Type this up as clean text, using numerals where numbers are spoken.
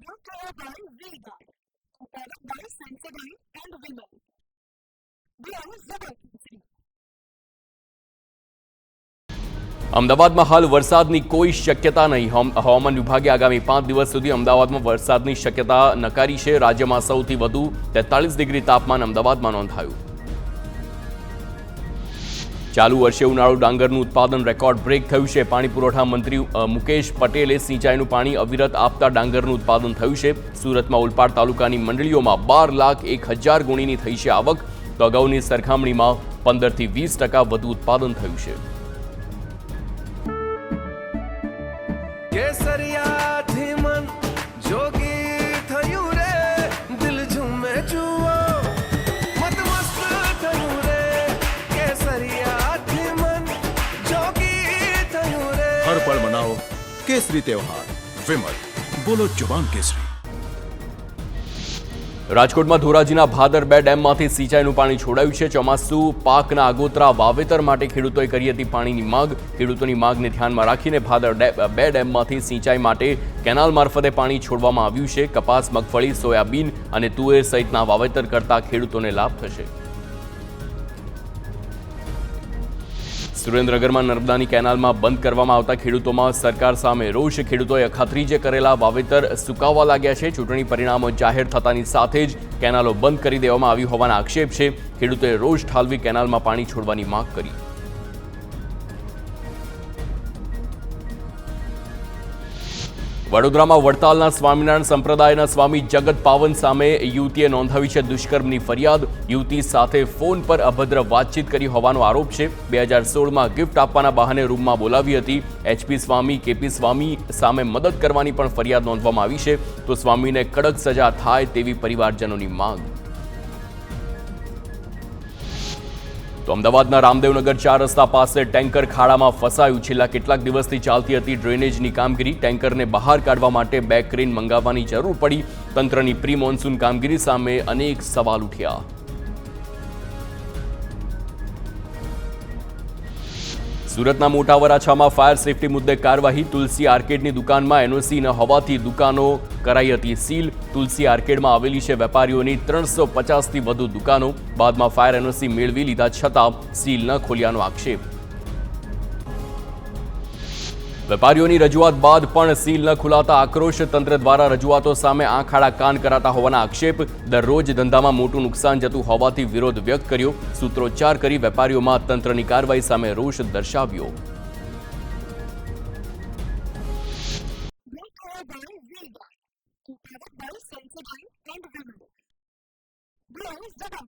brought to you by V-Guard, a product by Sensodyne and Vimal. Bravo Zebra. અમદાવાદમાં હાલ વરસાદની કોઈ શક્યતા નહીં. હવામાન વિભાગે આગામી 5 દિવસ સુધી અમદાવાદમાં વરસાદની શક્યતા નકારી છે. રાજ્યમાં સૌથી વધુ 43 ડિગ્રી તાપમાન અમદાવાદમાં નોંધાયું. ચાલુ વર્ષે ઉનાળુ ડાંગરનું ઉત્પાદન રેકોર્ડ બ્રેક થયું છે. પાણી પુરવઠા મંત્રી મુકેશ પટેલે સિંચાઈનું પાણી અવિરત આપતા ડાંગરનું ઉત્પાદન થયું છે. સુરતમાં ઓલપાડ તાલુકાની મંડળીઓમાં 12,01,000 ગુણીની થઈ છે આવક. તો અગાઉની સરખામણીમાં 15 થી 20% વધુ ઉત્પાદન થયું છે. કેસરિયાથી મન જોગી થયું રે, દિલ ઝૂમે જુઓ મત મસ્ત થયું રે. કેસરિયાથી મન જોગી થયું રે. હર પળ મનાવો કેસરી તહેવાર. વિમલ, બોલો જુબાન કેસરી. રાજકોટમાં ધોરાજીના ભાદર 2 ડેમમાંથી સિંચાઈનું પાણી છોડાયું છે. ચોમાસુ પાકના આગોતરા વાવેતર માટે ખેડૂતોએ કરી હતી પાણીની માંગ. ખેડૂતોની માંગને ધ્યાનમાં રાખીને ભાદર 2 ડેમમાંથી સિંચાઈ માટે કેનાલ મારફતે પાણી છોડવામાં આવ્યું છે. કપાસ, મગફળી, સોયાબીન અને તુવેર સહિતના વાવેતર કરતા ખેડૂતોને લાભ થશે. સુરેન્દ્રનગરમાં નર્મદાની કેનાલમાં બંધ કરવામાં આવતા ખેડૂતોમાં સરકાર સામે રોષ. ખેડૂતોએ અખાત્રીજે કરેલા વાવેતર સુકાવવા લાગ્યા છે. ચૂંટણી પરિણામો જાહેર થતાની સાથે જ કેનાલો બંધ કરી દેવામાં આવી હોવાના આક્ષેપ છે. ખેડૂતોએ રોષ ઠાલવી કેનાલમાં પાણી છોડવાની માંગ કરી. વડોદરામાં વડતાલના સ્વામિનારાયણ સંપ્રદાયના સ્વામી જગત પાવન સામે યુવતીએ નોંધાવી છે દુષ્કર્મની ફરિયાદ. યુવતી સાથે ફોન પર અભદ્ર વાતચીત કરી હોવાનો આરોપ છે. 2016માં ગિફ્ટ આપવાના બહાને રૂમમાં બોલાવી હતી. એચપી સ્વામી, કેપી સ્વામી સામે મદદ કરવાની પણ ફરિયાદ નોંધવામાં આવી છે. તો સ્વામીને કડક સજા થાય તેવી પરિવારજનોની માંગ. તો અમદાવાદના રામદેવનગર 4 રસ્તા પાસે ટેન્કર ખાડામાં ફસાયું. છેલ્લા કેટલાક દિવસથી ચાલતી હતી ડ્રેનેજની કામગીરી. ટેન્કરને બહાર કાઢવા માટે 2 ક્રેન મંગાવવાની જરૂર પડી. તંત્રની પ્રી મોન્સૂન કામગીરી સામે અનેક સવાલ ઉઠ્યા. સુરતના મોટા વરાછામાં ફાયર સેફટી મુદ્દે કાર્યવાહી. તુલસી આર્કેડની દુકાનમાં એનઓસી ન હોવાથી દુકાનો કરાઈ હતી સીલ. તુલસી આર્કેડમાં આવેલી છે વેપારીઓની 350થી વધુ દુકાનો. બાદમાં ફાયર એનઓસી મેળવી લીધા છતાં સીલ ન ખોલ્યાનો આક્ષેપ. વેપારીઓની રજૂઆત બાદ પણ સીલ ન ખુલાતા આક્રોશ. તંત્ર દ્વારા રજૂઆતો સામે આંખ આડા કાન કરાતા હોવાના આક્ષેપ. દરરોજ ધંધામાં મોટું નુકસાન જતું હોવાથી વિરોધ વ્યક્ત કર્યો. સૂત્રોચ્ચાર કરી વેપારીઓમાં તંત્રની કાર્યવાહી સામે રોષ દર્શાવ્યો. Product by Sensodyne and Vimal. Bravo Zebra.